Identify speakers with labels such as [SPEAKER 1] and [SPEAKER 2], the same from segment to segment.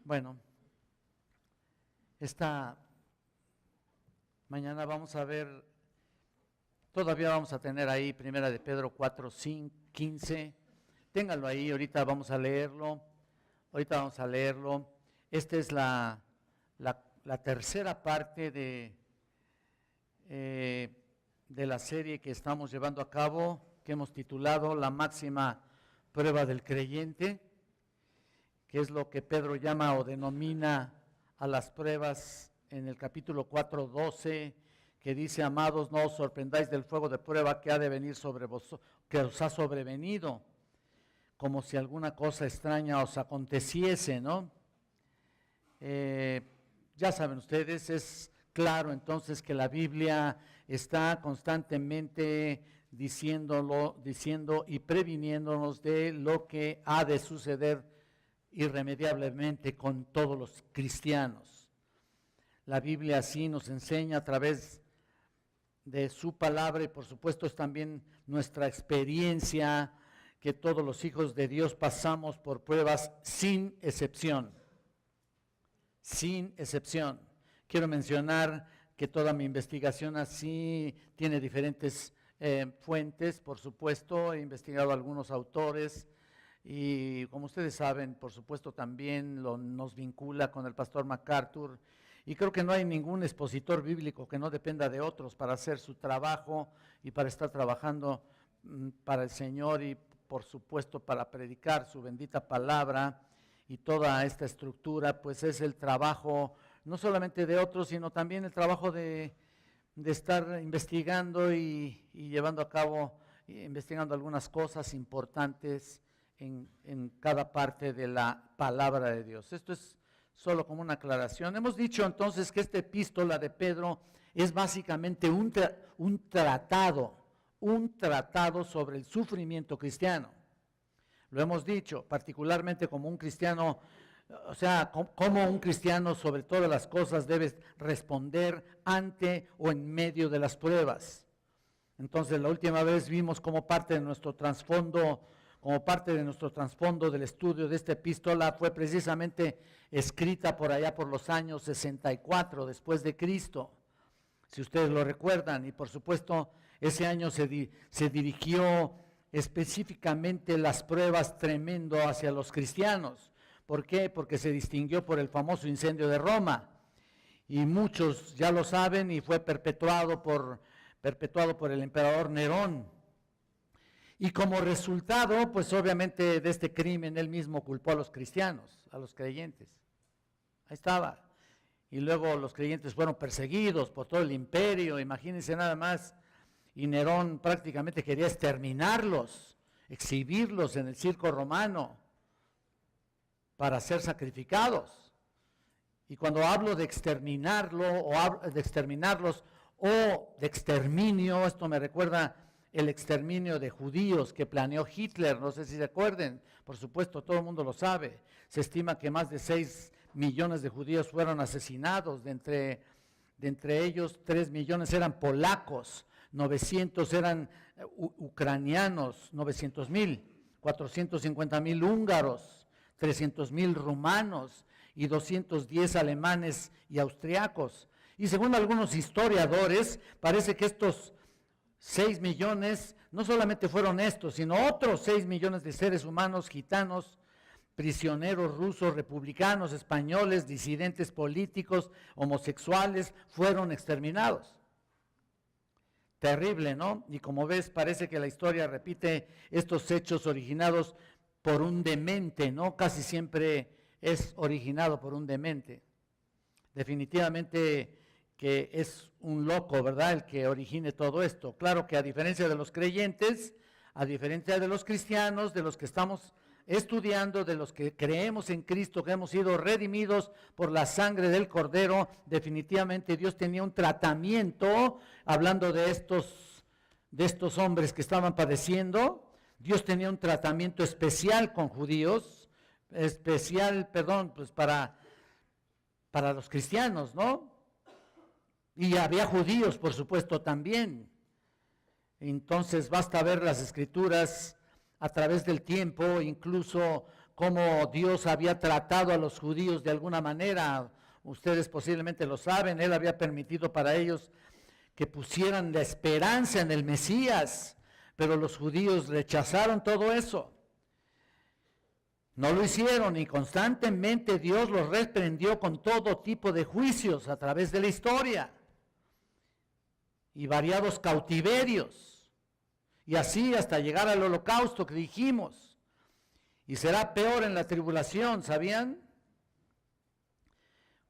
[SPEAKER 1] Bueno, esta mañana vamos a ver, todavía vamos a tener ahí Primera de Pedro 4, 15, ténganlo ahí, ahorita vamos a leerlo, Esta es la tercera parte de la serie que estamos llevando a cabo, que hemos titulado La máxima prueba del creyente, que es lo que Pedro llama o denomina a las pruebas en el capítulo 4, 12, que dice: amados, no os sorprendáis del fuego de prueba que ha de venir sobre vosotros, que os ha sobrevenido, como si alguna cosa extraña os aconteciese, ¿no? Ya saben ustedes, es claro entonces que la Biblia está constantemente diciendo y previniéndonos de lo que ha de suceder irremediablemente con todos los cristianos. La Biblia así nos enseña a través de su palabra, y por supuesto es también nuestra experiencia, que todos los hijos de Dios pasamos por pruebas sin excepción. Sin excepción. Quiero mencionar que toda mi investigación así tiene diferentes fuentes, por supuesto. He investigado a algunos autores y, como ustedes saben, por supuesto también nos vincula con el pastor MacArthur, y creo que no hay ningún expositor bíblico que no dependa de otros para hacer su trabajo y para estar trabajando para el Señor, y por supuesto para predicar su bendita palabra. Y toda esta estructura pues es el trabajo no solamente de otros, sino también el trabajo de estar investigando y llevando a cabo, investigando algunas cosas importantes en cada parte de la palabra de Dios. Esto es solo como una aclaración. Hemos dicho entonces que esta epístola de Pedro es básicamente un tratado sobre el sufrimiento cristiano. Lo hemos dicho, particularmente como un cristiano, o sea, como un cristiano sobre todas las cosas debe responder ante o en medio de las pruebas. Entonces, la última vez vimos como parte de nuestro trasfondo del estudio de esta epístola fue precisamente escrita por allá por los años 64 después de Cristo, si ustedes lo recuerdan, y por supuesto ese año se dirigió específicamente las pruebas tremendo hacia los cristianos. ¿Por qué? Porque se distinguió por el famoso incendio de Roma, y muchos ya lo saben, y fue perpetuado por el emperador Nerón. Y como resultado, pues obviamente de este crimen, él mismo culpó a los cristianos, a los creyentes. Ahí estaba. Y luego los creyentes fueron perseguidos por todo el imperio, imagínense nada más. Y Nerón prácticamente quería exterminarlos, exhibirlos en el circo romano para ser sacrificados. Y cuando hablo de exterminarlos o de exterminio, esto me recuerda el exterminio de judíos que planeó Hitler, no sé si se acuerden, por supuesto todo el mundo lo sabe. Se estima que más de 6 millones de judíos fueron asesinados, de entre ellos 3 millones eran polacos, 900 eran ucranianos, 900,000, 450,000 húngaros, 300,000 rumanos y 210 alemanes y austriacos. Y según algunos historiadores, parece que estos 6 millones, no solamente fueron estos, sino otros 6 millones de seres humanos, gitanos, prisioneros rusos, republicanos, españoles, disidentes políticos, homosexuales, fueron exterminados. Terrible, ¿no? Y como ves, parece que la historia repite estos hechos originados por un demente, ¿no? Casi siempre es originado por un demente. Definitivamente que es un loco, ¿verdad?, el que origine todo esto. Claro que a diferencia de los creyentes, a diferencia de los cristianos, de los que estamos estudiando, de los que creemos en Cristo, que hemos sido redimidos por la sangre del Cordero, definitivamente Dios tenía un tratamiento, hablando de estos hombres que estaban padeciendo. Dios tenía un tratamiento especial con judíos, pues para los cristianos, ¿no? Y había judíos, por supuesto, también. Entonces basta ver las Escrituras a través del tiempo, incluso cómo Dios había tratado a los judíos de alguna manera. Ustedes posiblemente lo saben, Él había permitido para ellos que pusieran la esperanza en el Mesías, pero los judíos rechazaron todo eso. No lo hicieron y constantemente Dios los reprendió con todo tipo de juicios a través de la historia y variados cautiverios, y así hasta llegar al holocausto que dijimos. Y será peor en la tribulación, ¿sabían?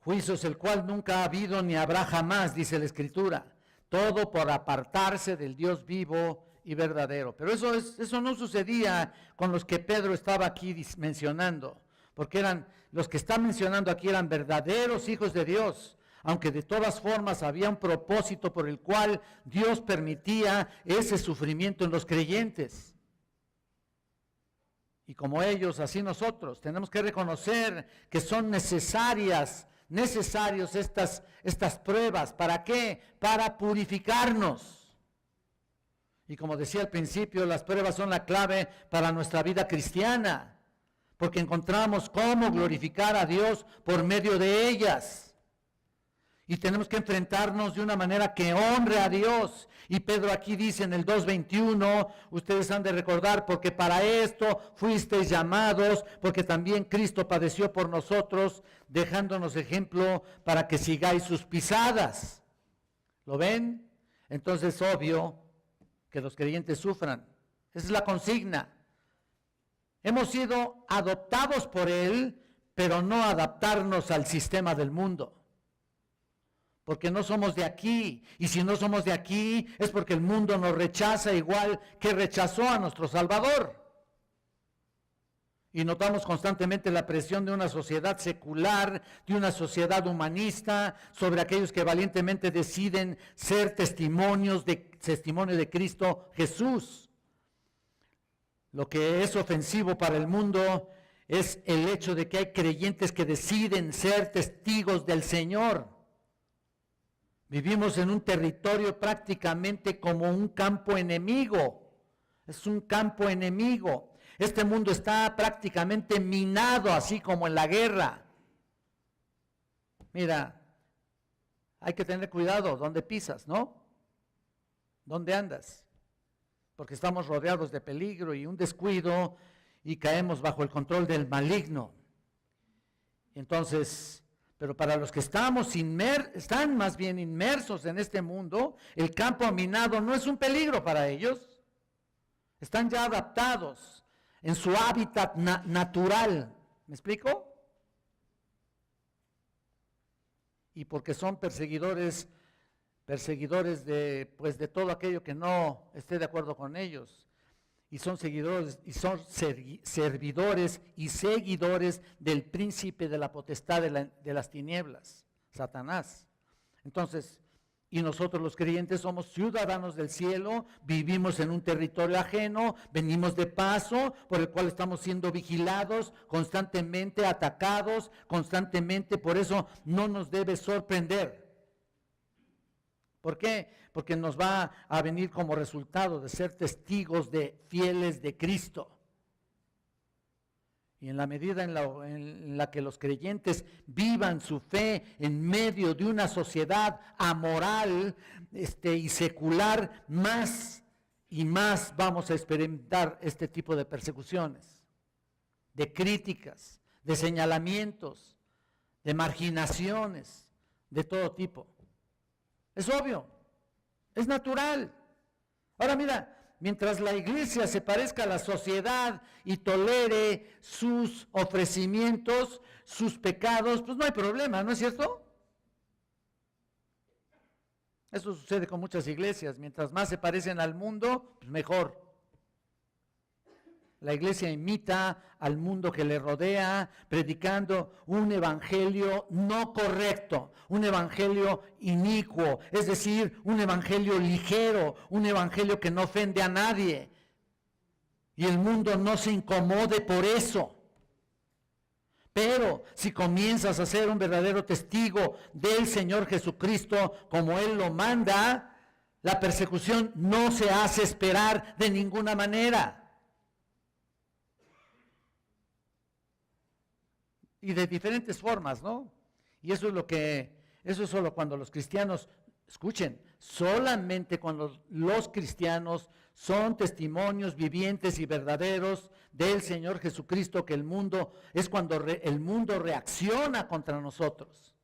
[SPEAKER 1] Juicios el cual nunca ha habido ni habrá jamás, dice la Escritura. Todo por apartarse del Dios vivo y verdadero. Pero eso no sucedía con los que Pedro estaba aquí mencionando, porque los que está mencionando aquí eran verdaderos hijos de Dios, aunque de todas formas había un propósito por el cual Dios permitía ese sufrimiento en los creyentes. Y como ellos, así nosotros, tenemos que reconocer que son necesarios estas pruebas. ¿Para qué? Para purificarnos. Y como decía al principio, las pruebas son la clave para nuestra vida cristiana, porque encontramos cómo glorificar a Dios por medio de ellas. Y tenemos que enfrentarnos de una manera que honre a Dios. Y Pedro aquí dice en el 2:21, ustedes han de recordar, porque para esto fuisteis llamados, porque también Cristo padeció por nosotros, dejándonos ejemplo para que sigáis sus pisadas. ¿Lo ven? Entonces es obvio que los creyentes sufran. Esa es la consigna. Hemos sido adoptados por Él, pero no adaptarnos al sistema del mundo. Porque no somos de aquí, y si no somos de aquí es porque el mundo nos rechaza igual que rechazó a nuestro Salvador. Y notamos constantemente la presión de una sociedad secular, de una sociedad humanista, sobre aquellos que valientemente deciden ser testimonio de Cristo Jesús. Lo que es ofensivo para el mundo es el hecho de que hay creyentes que deciden ser testigos del Señor. Vivimos en un territorio prácticamente como un campo enemigo. Es un campo enemigo. Este mundo está prácticamente minado, así como en la guerra. Mira, hay que tener cuidado donde pisas, ¿no? ¿Dónde andas? Porque estamos rodeados de peligro y un descuido y caemos bajo el control del maligno. Entonces, pero para los que están más bien inmersos en este mundo, el campo minado no es un peligro para ellos. Están ya adaptados en su hábitat natural. ¿Me explico? Y porque son perseguidores de todo aquello que no esté de acuerdo con ellos. Y son servidores y seguidores del príncipe de la potestad de las tinieblas, Satanás. Entonces, y nosotros los creyentes somos ciudadanos del cielo, vivimos en un territorio ajeno, venimos de paso, por el cual estamos siendo vigilados, constantemente atacados, constantemente, por eso no nos debe sorprender. ¿Por qué? Porque nos va a venir como resultado de ser testigos fieles de Cristo. Y en la medida en la que los creyentes vivan su fe en medio de una sociedad amoral y secular, más y más vamos a experimentar este tipo de persecuciones, de críticas, de señalamientos, de marginaciones, de todo tipo. Es obvio, es natural. Ahora mira, mientras la iglesia se parezca a la sociedad y tolere sus ofrecimientos, sus pecados, pues no hay problema, ¿no es cierto? Eso sucede con muchas iglesias, mientras más se parecen al mundo, pues mejor. La iglesia imita al mundo que le rodea, predicando un evangelio no correcto, un evangelio inicuo, es decir, un evangelio ligero, un evangelio que no ofende a nadie. Y el mundo no se incomode por eso. Pero si comienzas a ser un verdadero testigo del Señor Jesucristo como Él lo manda, la persecución no se hace esperar de ninguna manera. y de diferentes formas, ¿no? Y eso es solo cuando los cristianos, escuchen, solamente cuando los cristianos son testimonios vivientes y verdaderos del Señor Jesucristo, que es cuando el mundo reacciona contra nosotros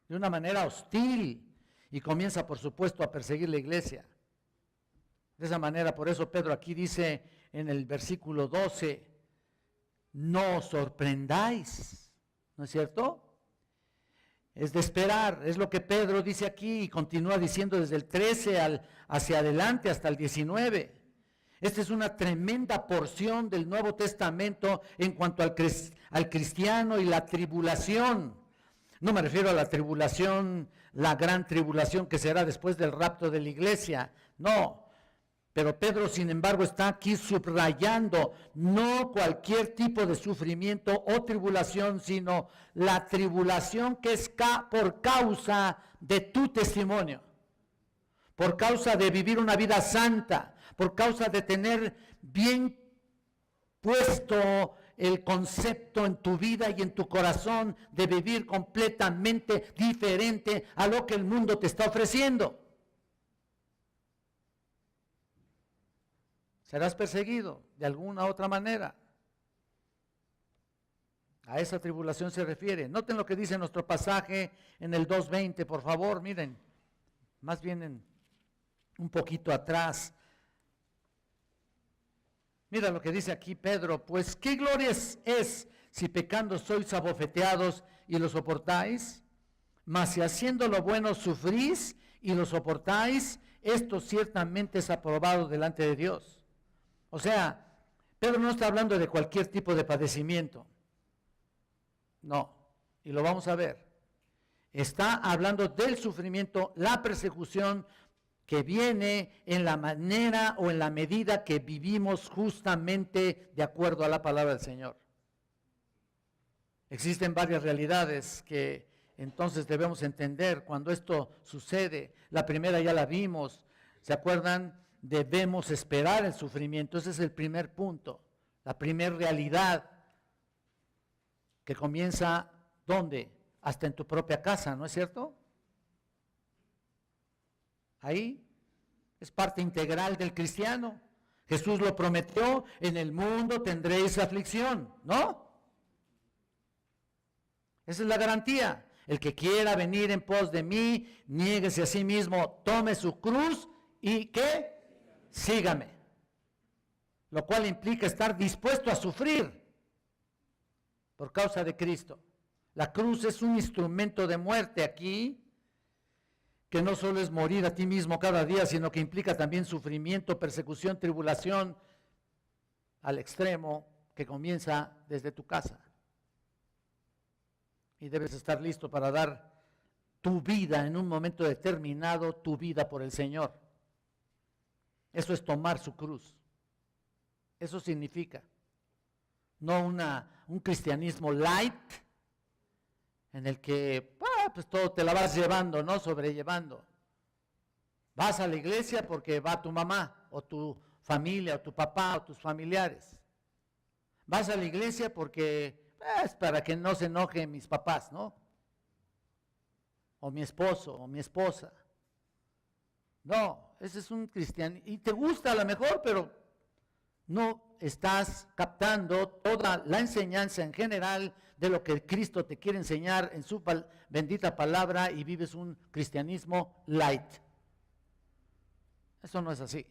[SPEAKER 1] de una manera hostil y comienza, por supuesto, a perseguir la iglesia. De esa manera, por eso Pedro aquí dice en el versículo 12, no os sorprendáis, ¿no es cierto? Es de esperar, es lo que Pedro dice aquí y continúa diciendo desde el 13 hacia adelante hasta el 19. Esta es una tremenda porción del Nuevo Testamento en cuanto al cristiano y la tribulación. No me refiero a la tribulación, la gran tribulación que será después del rapto de la iglesia, no. Pero Pedro, sin embargo, está aquí subrayando no cualquier tipo de sufrimiento o tribulación, sino la tribulación que es por causa de tu testimonio, por causa de vivir una vida santa, por causa de tener bien puesto el concepto en tu vida y en tu corazón de vivir completamente diferente a lo que el mundo te está ofreciendo. Serás perseguido de alguna otra manera. A esa tribulación se refiere. Noten lo que dice nuestro pasaje en el 2:20, por favor, miren. Más bien un poquito atrás. Mira lo que dice aquí Pedro. Pues, ¿qué gloria es si pecando sois abofeteados y lo soportáis? Mas si haciendo lo bueno sufrís y lo soportáis, esto ciertamente es aprobado delante de Dios. O sea, Pedro no está hablando de cualquier tipo de padecimiento. No, y lo vamos a ver. Está hablando del sufrimiento, la persecución que viene en la manera o en la medida que vivimos justamente de acuerdo a la palabra del Señor. Existen varias realidades que entonces debemos entender cuando esto sucede. La primera ya la vimos, ¿se acuerdan? Debemos esperar el sufrimiento, ese es el primer punto, la primera realidad que comienza, ¿dónde? Hasta en tu propia casa, ¿no es cierto? Ahí es parte integral del cristiano. Jesús lo prometió, en el mundo tendréis aflicción, ¿no? Esa es la garantía. El que quiera venir en pos de mí, niéguese a sí mismo, tome su cruz y ¿qué? Sígame. Lo cual implica estar dispuesto a sufrir por causa de Cristo. La cruz es un instrumento de muerte aquí, que no solo es morir a ti mismo cada día, sino que implica también sufrimiento, persecución, tribulación, al extremo que comienza desde tu casa. Y debes estar listo para dar tu vida en un momento determinado, tu vida por el Señor. Eso es tomar su cruz. Eso significa. No un cristianismo light, en el que pues todo te la vas llevando, ¿no? Sobrellevando. Vas a la iglesia porque va tu mamá, o tu familia, o tu papá, o tus familiares. Vas a la iglesia porque es para que no se enojen mis papás, ¿no? O mi esposo, o mi esposa. No, ese es un cristiano, y te gusta a lo mejor, pero no estás captando toda la enseñanza en general de lo que Cristo te quiere enseñar en su bendita palabra y vives un cristianismo light. Eso no es así.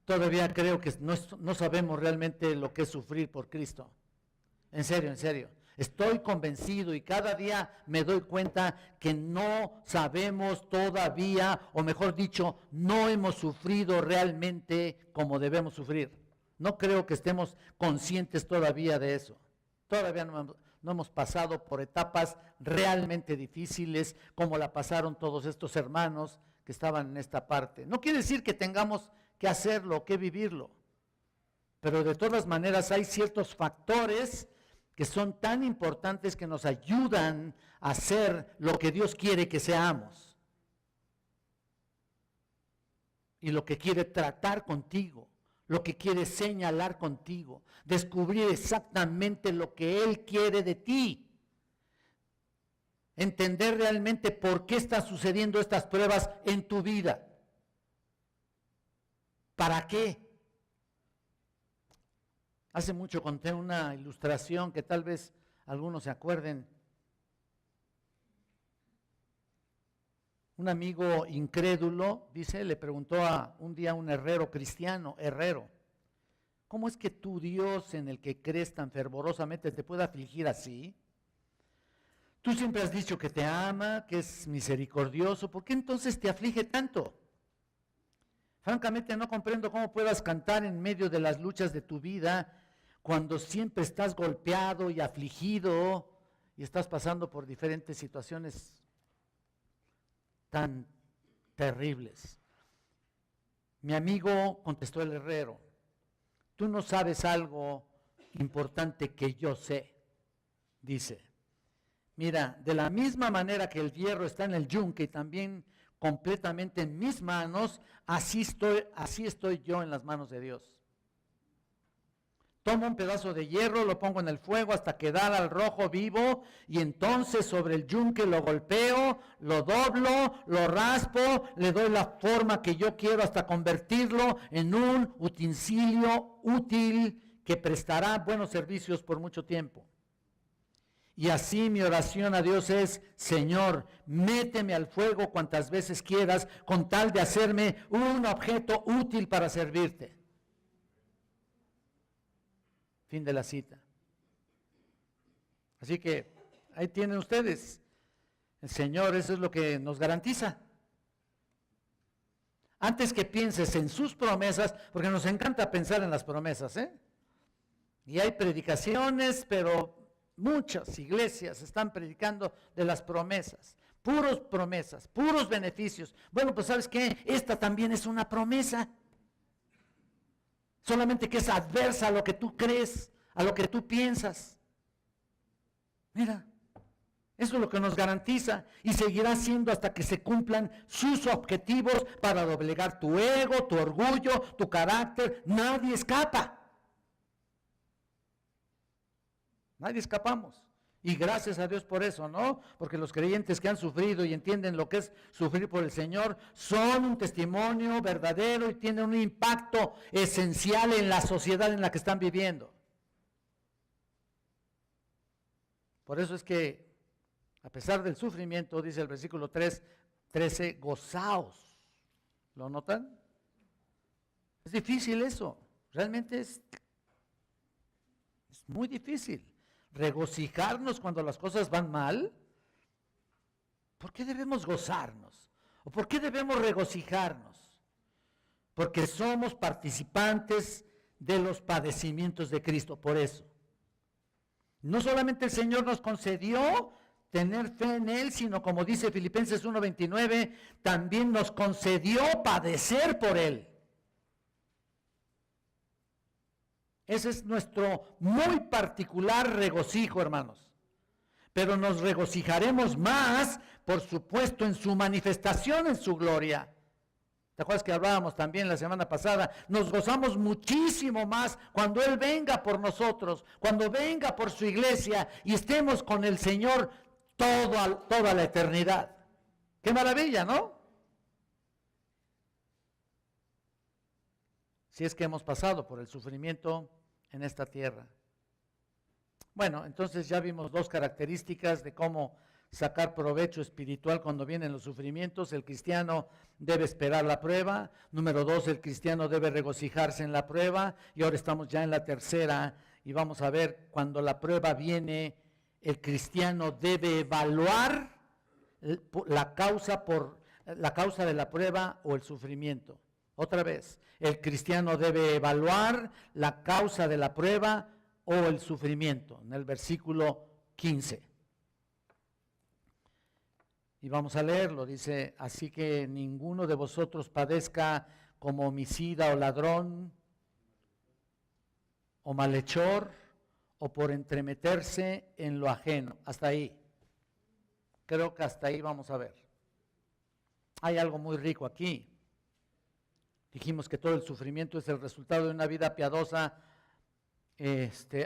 [SPEAKER 1] Todavía creo que no sabemos realmente lo que es sufrir por Cristo. En serio, en serio. Estoy convencido y cada día me doy cuenta que no sabemos todavía, o mejor dicho, no hemos sufrido realmente como debemos sufrir. No creo que estemos conscientes todavía de eso. Todavía no hemos pasado por etapas realmente difíciles como la pasaron todos estos hermanos que estaban en esta parte. No quiere decir que tengamos que hacerlo, que vivirlo, pero de todas maneras hay ciertos factores que son tan importantes que nos ayudan a ser lo que Dios quiere que seamos y lo que quiere tratar contigo, lo que quiere señalar contigo, descubrir exactamente lo que Él quiere de ti, entender realmente por qué están sucediendo estas pruebas en tu vida. ¿Para qué? Hace mucho conté una ilustración que tal vez algunos se acuerden. Un amigo incrédulo, dice, le preguntó un día a un herrero cristiano, ¿cómo es que tu Dios en el que crees tan fervorosamente te puede afligir así? Tú siempre has dicho que te ama, que es misericordioso, ¿por qué entonces te aflige tanto? Francamente no comprendo cómo puedas cantar en medio de las luchas de tu vida cuando siempre estás golpeado y afligido y estás pasando por diferentes situaciones tan terribles. Mi amigo, contestó el herrero, tú no sabes algo importante que yo sé, dice. Mira, de la misma manera que el hierro está en el yunque y también completamente en mis manos, así estoy yo en las manos de Dios. Tomo un pedazo de hierro, lo pongo en el fuego hasta quedar al rojo vivo y entonces sobre el yunque lo golpeo, lo doblo, lo raspo, le doy la forma que yo quiero hasta convertirlo en un utensilio útil que prestará buenos servicios por mucho tiempo. Y así mi oración a Dios es, Señor, méteme al fuego cuantas veces quieras con tal de hacerme un objeto útil para servirte. Fin de la cita. Así que ahí tienen ustedes. El Señor, eso es lo que nos garantiza. Antes que pienses en sus promesas, porque nos encanta pensar en las promesas, ¿eh? Y hay predicaciones, pero muchas iglesias están predicando de las promesas. Puros promesas, puros beneficios. Bueno, pues ¿sabes qué? Esta también es una promesa. Solamente que es adversa a lo que tú crees, a lo que tú piensas. Mira, eso es lo que nos garantiza y seguirá siendo hasta que se cumplan sus objetivos para doblegar tu ego, tu orgullo, tu carácter. Nadie escapa. Nadie escapamos. Y gracias a Dios por eso, ¿no? Porque los creyentes que han sufrido y entienden lo que es sufrir por el Señor son un testimonio verdadero y tienen un impacto esencial en la sociedad en la que están viviendo. Por eso es que, a pesar del sufrimiento, dice el versículo 13, gozaos. ¿Lo notan? Es difícil eso. Realmente es muy difícil. Regocijarnos cuando las cosas van mal. ¿Por qué debemos gozarnos? ¿O por qué debemos regocijarnos? Porque somos participantes de los padecimientos de Cristo, por eso. No solamente el Señor nos concedió tener fe en Él, sino como dice Filipenses 1:29, también nos concedió padecer por Él. Ese es nuestro muy particular regocijo, hermanos. Pero nos regocijaremos más, por supuesto, en su manifestación, en su gloria. ¿Te acuerdas que hablábamos también la semana pasada? Nos gozamos muchísimo más cuando Él venga por nosotros, cuando venga por su iglesia y estemos con el Señor toda la eternidad. ¡Qué maravilla!, ¿no? Si es que hemos pasado por el sufrimiento en esta tierra. Bueno, entonces ya vimos dos características de cómo sacar provecho espiritual cuando vienen los sufrimientos. El cristiano debe esperar la prueba. Número 2, el cristiano debe regocijarse en la prueba. Y ahora estamos ya en la tercera y vamos a ver cuando la prueba viene, el cristiano debe evaluar la causa de la prueba o el sufrimiento. Otra vez, el cristiano debe evaluar la causa de la prueba o el sufrimiento, en el versículo 15. Y vamos a leerlo, dice, así que ninguno de vosotros padezca como homicida o ladrón o malhechor o por entremeterse en lo ajeno. Hasta ahí. Creo que hasta ahí vamos a ver. Hay algo muy rico aquí. Dijimos que todo el sufrimiento es el resultado de una vida piadosa,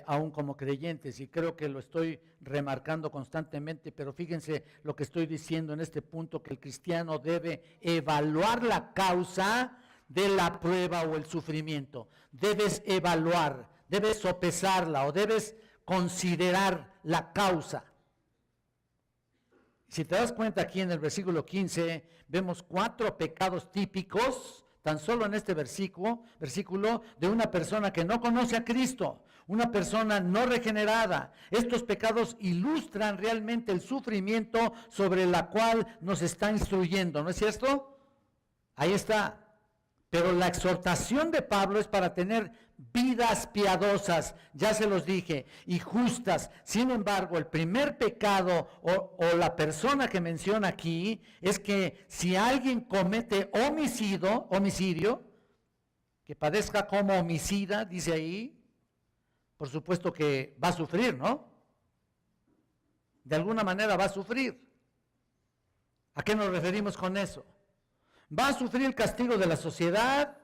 [SPEAKER 1] aún como creyentes, y creo que lo estoy remarcando constantemente, pero fíjense lo que estoy diciendo en este punto, que el cristiano debe evaluar la causa de la prueba o el sufrimiento. Debes evaluar, debes sopesarla o debes considerar la causa. Si te das cuenta, aquí en el versículo 15 vemos 4 pecados típicos, tan solo en este versículo, de una persona que no conoce a Cristo, una persona no regenerada. Estos pecados ilustran realmente el sufrimiento sobre la cual nos está instruyendo, ¿no es cierto? Ahí está. Pero la exhortación de Pablo es para tener vidas piadosas, ya se los dije, y justas. Sin embargo, el primer pecado o la persona que menciona aquí es que si alguien comete homicidio, que padezca como homicida, dice ahí, por supuesto que va a sufrir, ¿no? De alguna manera va a sufrir. ¿A qué nos referimos con eso? Va a sufrir el castigo de la sociedad,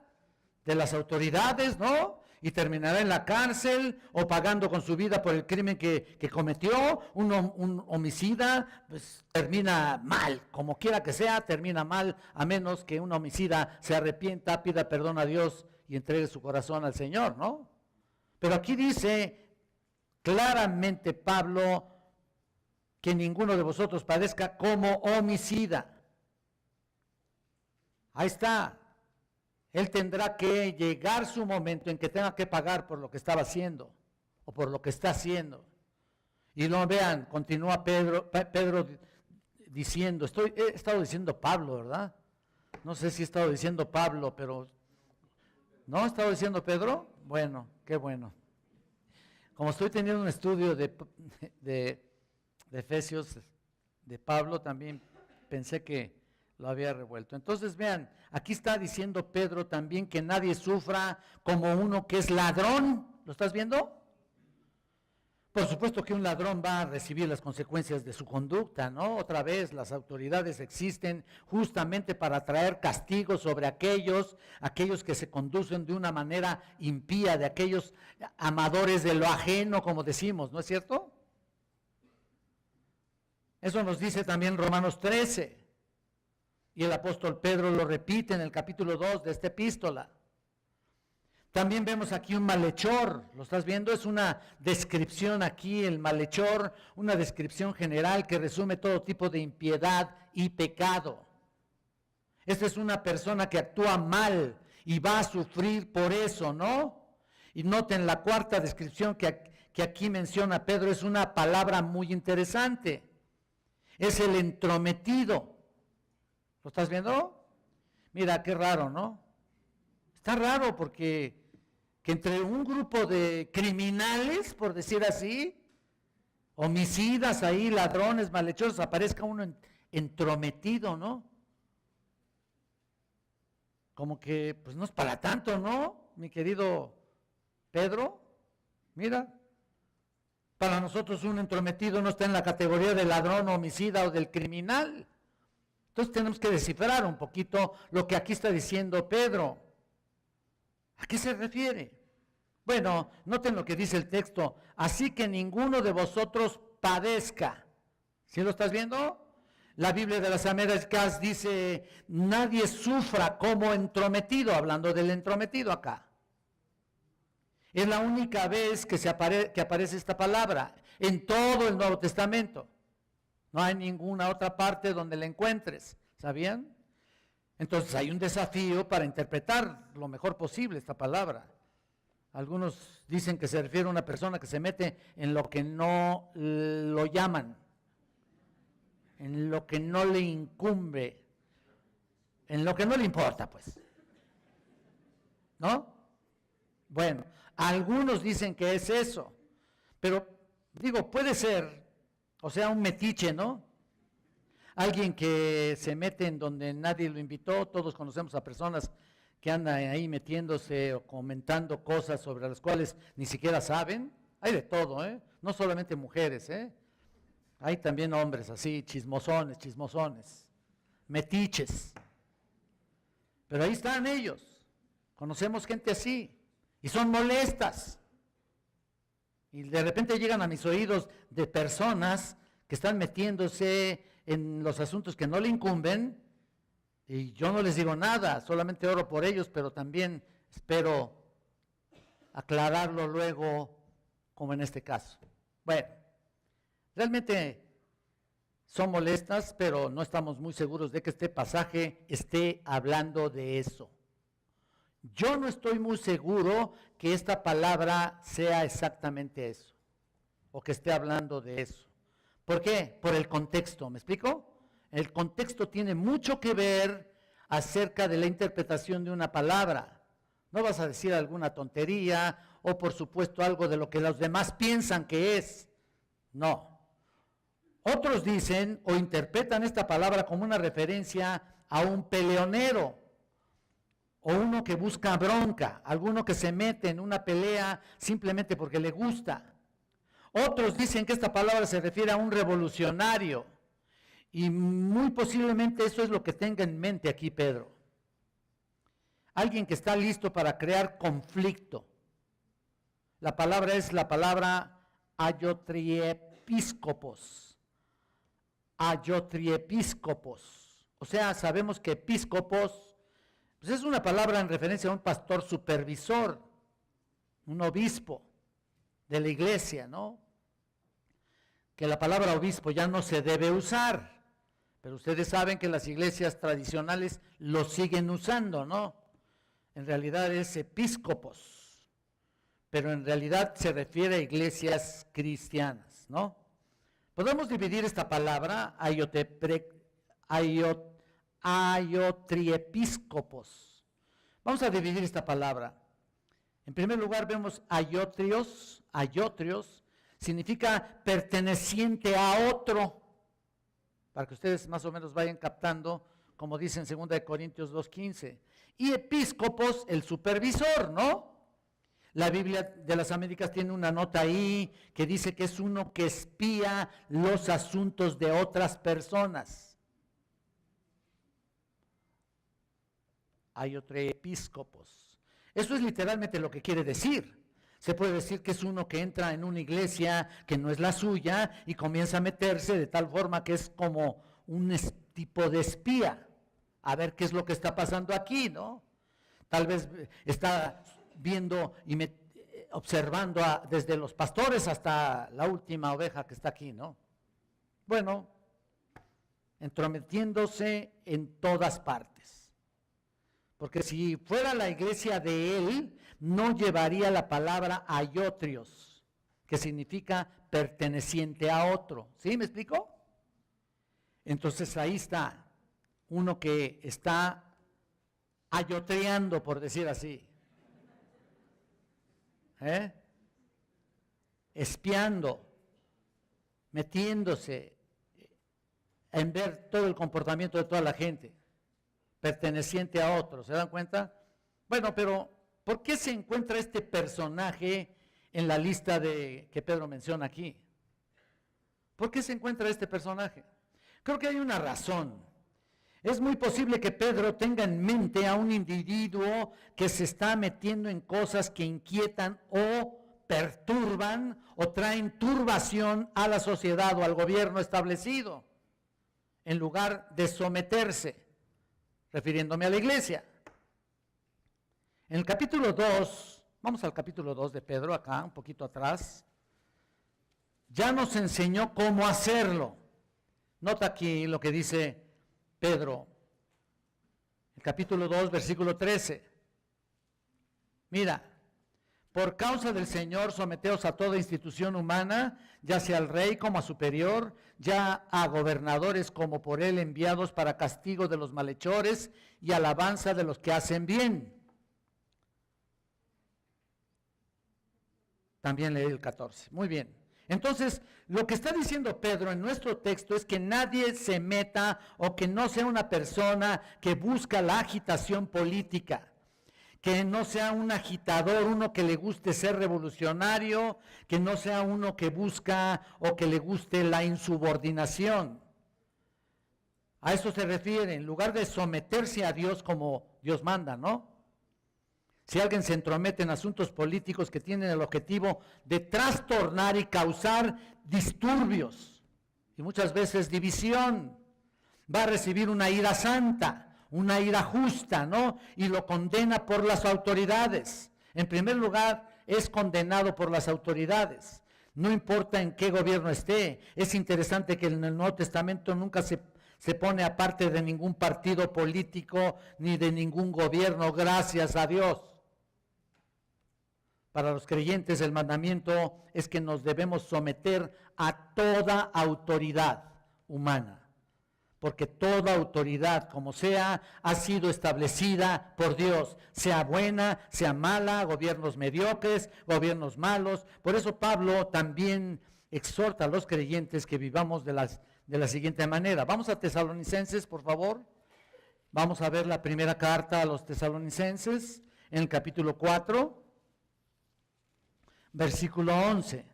[SPEAKER 1] de las autoridades, ¿no? Y terminará en la cárcel o pagando con su vida por el crimen que cometió. Un homicida, pues termina mal, como quiera que sea, termina mal, a menos que un homicida se arrepienta, pida perdón a Dios y entregue su corazón al Señor, ¿no? Pero aquí dice claramente Pablo que ninguno de vosotros padezca como homicida. Ahí está. Él tendrá que llegar su momento en que tenga que pagar por lo que estaba haciendo o por lo que está haciendo. Y lo vean, continúa Pedro diciendo, he estado diciendo Pablo, ¿verdad? No sé si he estado diciendo Pablo, pero ¿no he estado diciendo Pedro? Bueno, qué bueno. Como estoy teniendo un estudio de Efesios de Pablo, también pensé que lo había revuelto. Entonces vean, aquí está diciendo Pedro también que nadie sufra como uno que es ladrón. ¿Lo estás viendo? Por supuesto que un ladrón va a recibir las consecuencias de su conducta, ¿no? Otra vez, las autoridades existen justamente para traer castigo sobre aquellos que se conducen de una manera impía, de aquellos amadores de lo ajeno, como decimos, ¿no es cierto? Eso nos dice también Romanos 13. Y el apóstol Pedro lo repite en el capítulo 2 de esta epístola. También vemos aquí un malhechor, ¿lo estás viendo? Es una descripción aquí, el malhechor, una descripción general que resume todo tipo de impiedad y pecado. Esta es una persona que actúa mal y va a sufrir por eso, ¿no? Y noten la cuarta descripción que aquí menciona Pedro, es una palabra muy interesante. Es el entrometido. ¿Lo estás viendo? Mira, qué raro, ¿no? Está raro porque que entre un grupo de criminales, por decir así, homicidas ahí, ladrones, malhechores, aparezca uno entrometido, ¿no? Como que, pues no es para tanto, ¿no? Mi querido Pedro, mira, para nosotros un entrometido no está en la categoría de ladrón, homicida o del criminal. Entonces tenemos que descifrar un poquito lo que aquí está diciendo Pedro. ¿A qué se refiere? Bueno, noten lo que dice el texto. Así que ninguno de vosotros padezca. ¿Sí lo estás viendo? La Biblia de las Américas dice, nadie sufra como entrometido, hablando del entrometido acá. Es la única vez que aparece esta palabra en todo el Nuevo Testamento. No hay ninguna otra parte donde la encuentres, ¿sabían? Entonces hay un desafío para interpretar lo mejor posible esta palabra. Algunos dicen que se refiere a una persona que se mete en lo que no lo llaman, en lo que no le incumbe, en lo que no le importa, pues. ¿No? Bueno, algunos dicen que es eso, pero digo, puede ser, o sea, un metiche, ¿no? Alguien que se mete en donde nadie lo invitó. Todos conocemos a personas que andan ahí metiéndose o comentando cosas sobre las cuales ni siquiera saben. Hay de todo, ¿eh? No solamente mujeres, ¿eh? Hay también hombres así, chismosones, metiches. Pero ahí están ellos. Conocemos gente así y son molestas. Y de repente llegan a mis oídos de personas que están metiéndose en los asuntos que no le incumben y yo no les digo nada, solamente oro por ellos, pero también espero aclararlo luego, como en este caso. Bueno, realmente son molestas, pero no estamos muy seguros de que este pasaje esté hablando de eso. Yo no estoy muy seguro que esta palabra sea exactamente eso, o que esté hablando de eso. ¿Por qué? Por el contexto, ¿me explico? El contexto tiene mucho que ver acerca de la interpretación de una palabra. No vas a decir alguna tontería, o por supuesto algo de lo que los demás piensan que es. No. Otros dicen o interpretan esta palabra como una referencia a un peleonero, o uno que busca bronca, alguno que se mete en una pelea simplemente porque le gusta. Otros dicen que esta palabra se refiere a un revolucionario, y muy posiblemente eso es lo que tenga en mente aquí Pedro. Alguien que está listo para crear conflicto. La palabra es la palabra ayotriepiscopos. Ayotriepiscopos. O sea, sabemos que episcopos pues es una palabra en referencia a un pastor supervisor, un obispo de la iglesia, ¿no? Que la palabra obispo ya no se debe usar, pero ustedes saben que las iglesias tradicionales lo siguen usando, ¿no? En realidad es episcopos, pero en realidad se refiere a iglesias cristianas, ¿no? Podemos dividir esta palabra, ayotriepiscopos. Vamos a dividir esta palabra. En primer lugar vemos ayotrios. Ayotrios significa perteneciente a otro, para que ustedes más o menos vayan captando, como dice en 2 Corintios 2:15. Y episcopos, el supervisor, ¿no? La Biblia de las Américas tiene una nota ahí que dice que es uno que espía los asuntos de otras personas. Ayotriepiscopos. Eso es literalmente lo que quiere decir. Se puede decir que es uno que entra en una iglesia que no es la suya y comienza a meterse de tal forma que es como un tipo de espía, a ver qué es lo que está pasando aquí, ¿no? Tal vez está viendo y observando desde los pastores hasta la última oveja que está aquí, ¿no? Bueno, entrometiéndose en todas partes. Porque si fuera la iglesia de él, no llevaría la palabra ayotrios, que significa perteneciente a otro. ¿Sí? ¿Me explico? Entonces ahí está uno que está ayotreando, por decir así. Espiando, metiéndose en ver todo el comportamiento de toda la gente, perteneciente a otro, ¿se dan cuenta? Bueno, pero ¿por qué se encuentra este personaje en la lista que Pedro menciona aquí? ¿Por qué se encuentra este personaje? Creo que hay una razón. Es muy posible que Pedro tenga en mente a un individuo que se está metiendo en cosas que inquietan o perturban o traen turbación a la sociedad o al gobierno establecido, en lugar de someterse, refiriéndome a la iglesia. En el capítulo 2, vamos al capítulo 2 de Pedro, acá, un poquito atrás, ya nos enseñó cómo hacerlo. Nota aquí lo que dice Pedro, el capítulo 2, versículo 13. Mira, por causa del Señor someteos a toda institución humana, ya sea al rey como a superior, ya a gobernadores como por él enviados para castigo de los malhechores y alabanza de los que hacen bien. También leí el 14. Muy bien. Entonces, lo que está diciendo Pedro en nuestro texto es que nadie se meta o que no sea una persona que busca la agitación política, que no sea un agitador, uno que le guste ser revolucionario, que no sea uno que busca o que le guste la insubordinación. A eso se refiere, en lugar de someterse a Dios como Dios manda, ¿no? Si alguien se entromete en asuntos políticos que tienen el objetivo de trastornar y causar disturbios, y muchas veces división, va a recibir una ira santa, una ira justa, ¿no? Y lo condena por las autoridades. En primer lugar, es condenado por las autoridades. No importa en qué gobierno esté. Es interesante que en el Nuevo Testamento nunca se pone aparte de ningún partido político ni de ningún gobierno, gracias a Dios. Para los creyentes el mandamiento es que nos debemos someter a toda autoridad humana, porque toda autoridad, como sea, ha sido establecida por Dios, sea buena, sea mala, gobiernos mediocres, gobiernos malos. Por eso Pablo también exhorta a los creyentes que vivamos de la siguiente manera. Vamos a Tesalonicenses, por favor. Vamos a ver la primera carta a los Tesalonicenses, en el capítulo 4. Versículo 11.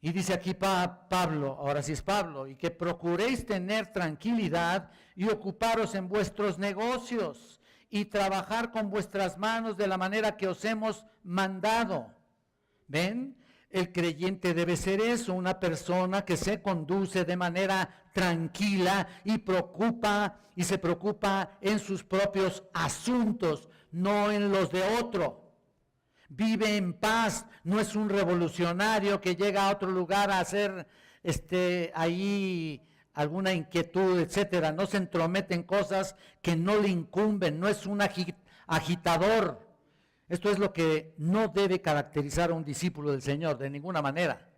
[SPEAKER 1] Y dice aquí Pablo, ahora sí es Pablo, y que procuréis tener tranquilidad y ocuparos en vuestros negocios y trabajar con vuestras manos de la manera que os hemos mandado. ¿Ven? El creyente debe ser eso, una persona que se conduce de manera tranquila y se preocupa en sus propios asuntos, no en los de otro. Vive en paz, no es un revolucionario que llega a otro lugar a hacer ahí alguna inquietud, etcétera. No se entromete en cosas que no le incumben, no es un agitador. Esto es lo que no debe caracterizar a un discípulo del Señor, de ninguna manera.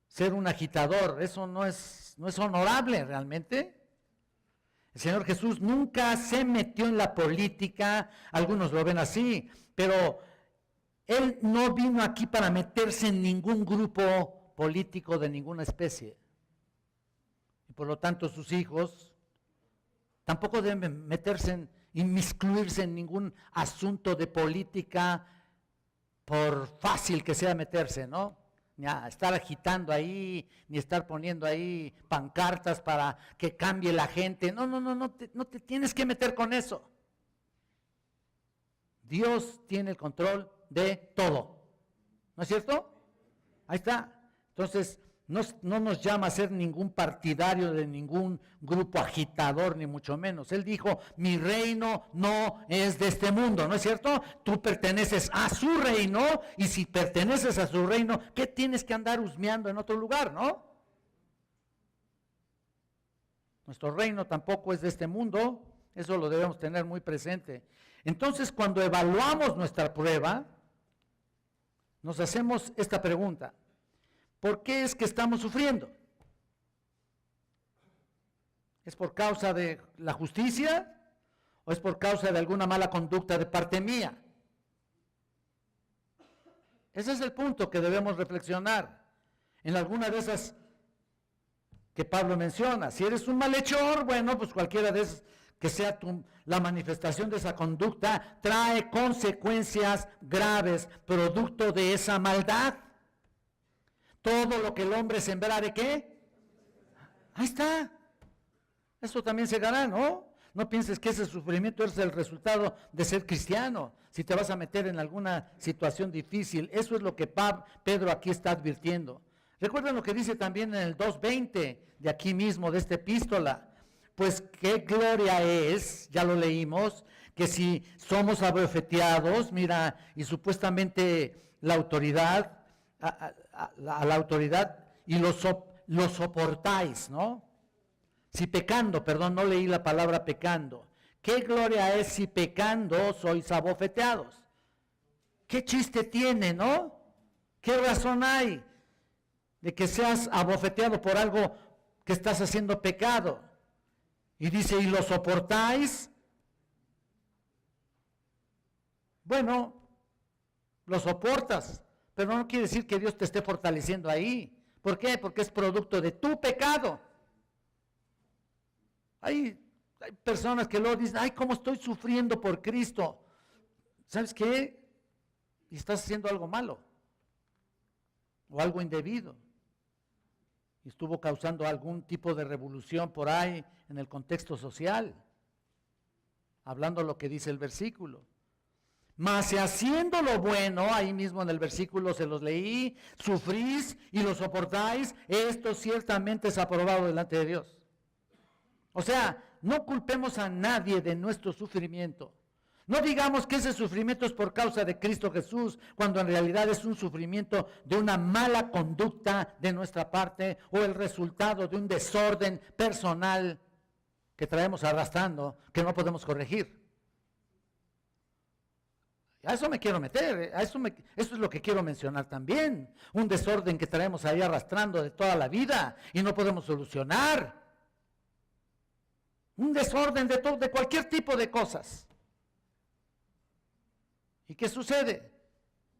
[SPEAKER 1] Ser un agitador, eso no es honorable realmente. El Señor Jesús nunca se metió en la política, algunos lo ven así, pero Él no vino aquí para meterse en ningún grupo político de ninguna especie. Y por lo tanto sus hijos tampoco deben inmiscuirse en ningún asunto de política, por fácil que sea meterse, ¿no? Ni a estar agitando ahí, ni estar poniendo ahí pancartas para que cambie la gente. No te tienes que meter con eso. Dios tiene el control de todo. ¿No es cierto? Ahí está. Entonces, no nos llama a ser ningún partidario de ningún grupo agitador, ni mucho menos. Él dijo, mi reino no es de este mundo, ¿no es cierto? Tú perteneces a su reino, y si perteneces a su reino, ¿qué tienes que andar husmeando en otro lugar, no? Nuestro reino tampoco es de este mundo, eso lo debemos tener muy presente. Entonces, cuando evaluamos nuestra prueba, nos hacemos esta pregunta: ¿por qué es que estamos sufriendo? ¿Es por causa de la justicia o es por causa de alguna mala conducta de parte mía? Ese es el punto que debemos reflexionar en alguna de esas que Pablo menciona. Si eres un malhechor, bueno, pues cualquiera de esas que sea la manifestación de esa conducta trae consecuencias graves, producto de esa maldad. Todo lo que el hombre sembrare, ¿qué? Ahí está. Eso también segará, ¿no? No pienses que ese sufrimiento es el resultado de ser cristiano. Si te vas a meter en alguna situación difícil, eso es lo que Pedro aquí está advirtiendo. Recuerden lo que dice también en el 2:20 de aquí mismo, de esta epístola. Pues qué gloria es, ya lo leímos, que si somos abofeteados, mira, y supuestamente la autoridad, a la autoridad, y lo soportáis, ¿no? Si pecando, perdón, no leí la palabra pecando. ¿Qué gloria es si pecando sois abofeteados? ¿Qué chiste tiene, no? ¿Qué razón hay de que seas abofeteado por algo que estás haciendo pecado? Y dice, ¿y lo soportáis? Bueno, lo soportas, pero no quiere decir que Dios te esté fortaleciendo ahí. ¿Por qué? Porque es producto de tu pecado. Hay personas que luego dicen, ay, cómo estoy sufriendo por Cristo. ¿Sabes qué? Y estás haciendo algo malo o algo indebido. y estuvo causando algún tipo de revolución por ahí en el contexto social, hablando lo que dice el versículo. Mas si haciendo lo bueno, ahí mismo en el versículo se los leí, sufrís y lo soportáis, esto ciertamente es aprobado delante de Dios. O sea, no culpemos a nadie de nuestro sufrimiento. No digamos que ese sufrimiento es por causa de Cristo Jesús, cuando en realidad es un sufrimiento de una mala conducta de nuestra parte o el resultado de un desorden personal que traemos arrastrando, que no podemos corregir. A eso me quiero meter, eso es lo que quiero mencionar también. Un desorden que traemos ahí arrastrando de toda la vida y no podemos solucionar. Un desorden de cualquier tipo de cosas. ¿Y qué sucede?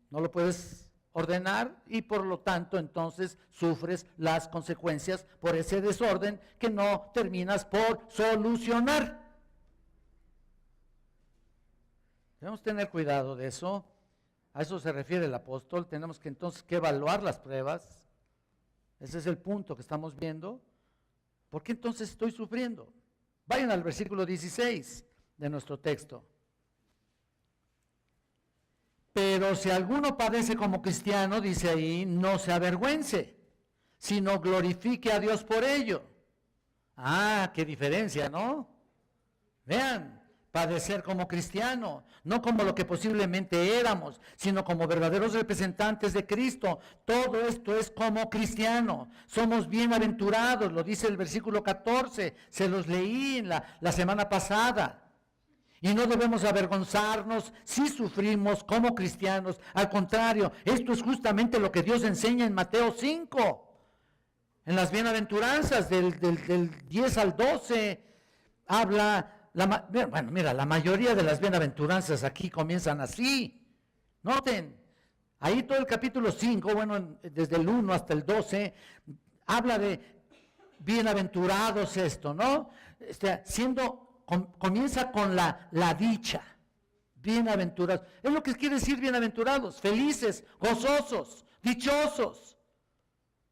[SPEAKER 1] No lo puedes ordenar y por lo tanto entonces sufres las consecuencias por ese desorden que no terminas por solucionar. Debemos tener cuidado de eso. A eso se refiere el apóstol. Tenemos que entonces evaluar las pruebas. Ese es el punto que estamos viendo. ¿Por qué entonces estoy sufriendo? Vayan al versículo 16 de nuestro texto. Pero si alguno padece como cristiano, dice ahí, no se avergüence, sino glorifique a Dios por ello. Ah, qué diferencia, ¿no? Vean, padecer como cristiano, no como lo que posiblemente éramos, sino como verdaderos representantes de Cristo. Todo esto es como cristiano. Somos bienaventurados, lo dice el versículo 14, se los leí en la semana pasada. Y no debemos avergonzarnos si sufrimos como cristianos. Al contrario, esto es justamente lo que Dios enseña en Mateo 5. En las bienaventuranzas del 10 al 12 habla, la mayoría de las bienaventuranzas aquí comienzan así. Noten, ahí todo el capítulo 5, desde el 1 hasta el 12, habla de bienaventurados esto, ¿no? Comienza con la dicha, bienaventurados. Es lo que quiere decir bienaventurados, felices, gozosos, dichosos.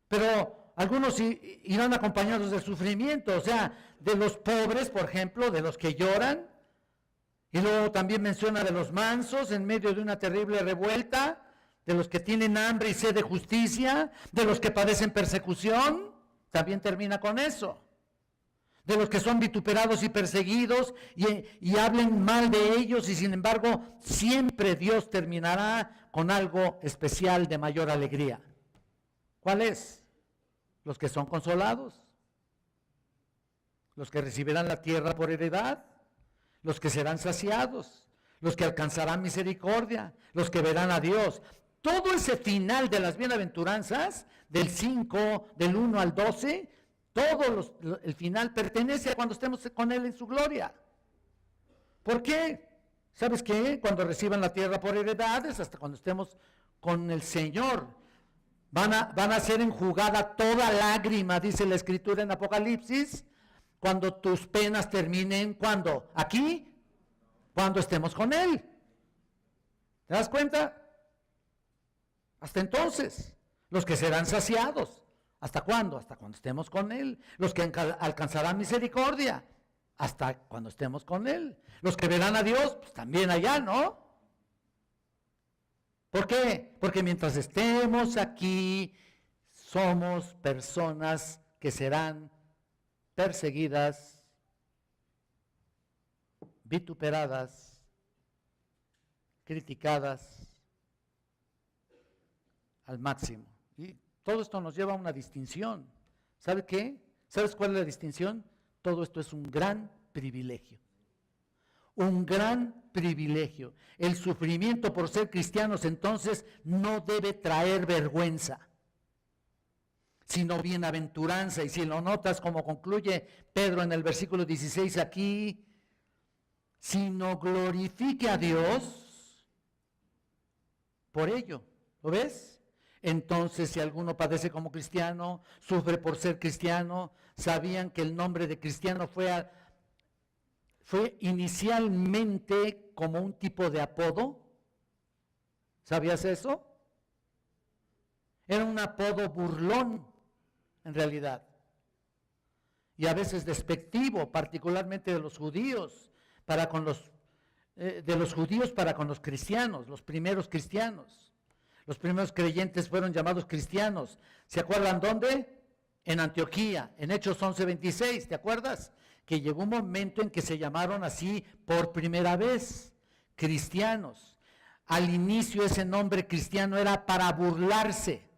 [SPEAKER 1] Pero algunos irán acompañados de sufrimiento, o sea, de los pobres, por ejemplo, de los que lloran. Y luego también menciona de los mansos en medio de una terrible revuelta, de los que tienen hambre y sed de justicia, de los que padecen persecución. También termina con eso. De los que son vituperados y perseguidos y hablen mal de ellos, y sin embargo siempre Dios terminará con algo especial de mayor alegría. ¿Cuál es? Los que son consolados, los que recibirán la tierra por heredad, los que serán saciados, los que alcanzarán misericordia, los que verán a Dios. Todo ese final de las bienaventuranzas, del 5, del 1 al 12, el final pertenece a cuando estemos con Él en su gloria. ¿Por qué? ¿Sabes qué? Cuando reciban la tierra por heredades, hasta cuando estemos con el Señor, van a ser enjugada toda lágrima, dice la Escritura en Apocalipsis, cuando tus penas terminen. ¿Cuándo? ¿Aquí? Cuando estemos con Él. ¿Te das cuenta? Hasta entonces, los que serán saciados. ¿Hasta cuándo? Hasta cuando estemos con Él. Los que alcanzarán misericordia, hasta cuando estemos con Él. Los que verán a Dios, pues también allá, ¿no? ¿Por qué? Porque mientras estemos aquí, somos personas que serán perseguidas, vituperadas, criticadas al máximo. Y todo esto nos lleva a una distinción. ¿Sabe qué? ¿Sabes cuál es la distinción? Todo esto es un gran privilegio. Un gran privilegio. El sufrimiento por ser cristianos entonces no debe traer vergüenza, sino bienaventuranza. Y si lo notas como concluye Pedro en el versículo 16 aquí, sino glorifique a Dios por ello. ¿Lo ves? Entonces, si alguno padece como cristiano, sufre por ser cristiano, ¿sabían que el nombre de cristiano fue inicialmente como un tipo de apodo? ¿Sabías eso? Era un apodo burlón. en realidad. Y a veces despectivo, particularmente de los judíos, para con los cristianos, los primeros cristianos. Los primeros creyentes fueron llamados cristianos. ¿Se acuerdan dónde? En Antioquía, en Hechos 11:26, ¿te acuerdas? Que llegó un momento en que se llamaron así por primera vez, cristianos. Al inicio ese nombre cristiano era para burlarse.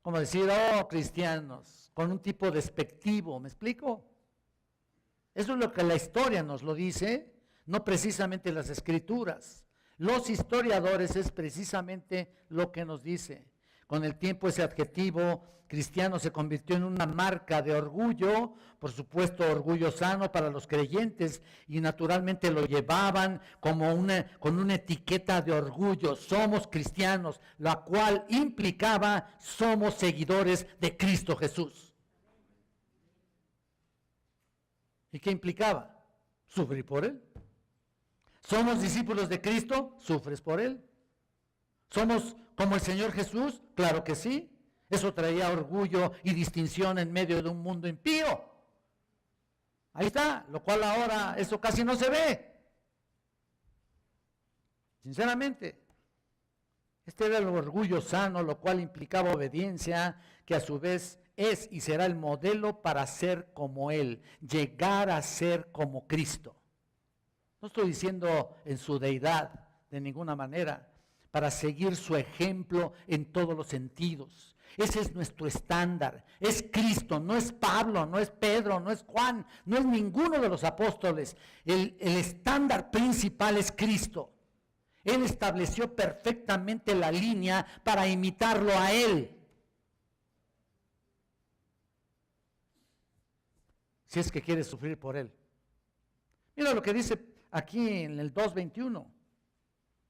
[SPEAKER 1] Como decir, oh, cristianos, con un tipo despectivo, ¿me explico? Eso es lo que la historia nos lo dice, no precisamente las escrituras. Los historiadores es precisamente lo que nos dice. Con el tiempo ese adjetivo cristiano se convirtió en una marca de orgullo, por supuesto orgullo sano para los creyentes, y naturalmente lo llevaban con una etiqueta de orgullo. Somos cristianos, la cual implicaba somos seguidores de Cristo Jesús. ¿Y qué implicaba? Sufrir por Él. ¿Somos discípulos de Cristo? ¿Sufres por Él? ¿Somos como el Señor Jesús? Claro que sí. Eso traía orgullo y distinción en medio de un mundo impío. Ahí está, lo cual ahora eso casi no se ve. Sinceramente. Este era el orgullo sano, lo cual implicaba obediencia, que a su vez es y será el modelo para ser como Él, llegar a ser como Cristo. No estoy diciendo en su deidad de ninguna manera, para seguir su ejemplo en todos los sentidos. Ese es nuestro estándar, es Cristo, no es Pablo, no es Pedro, no es Juan, no es ninguno de los apóstoles. El estándar principal es Cristo. Él estableció perfectamente la línea para imitarlo a Él. Si es que quiere sufrir por Él. Mira lo que dice aquí en el 2:21.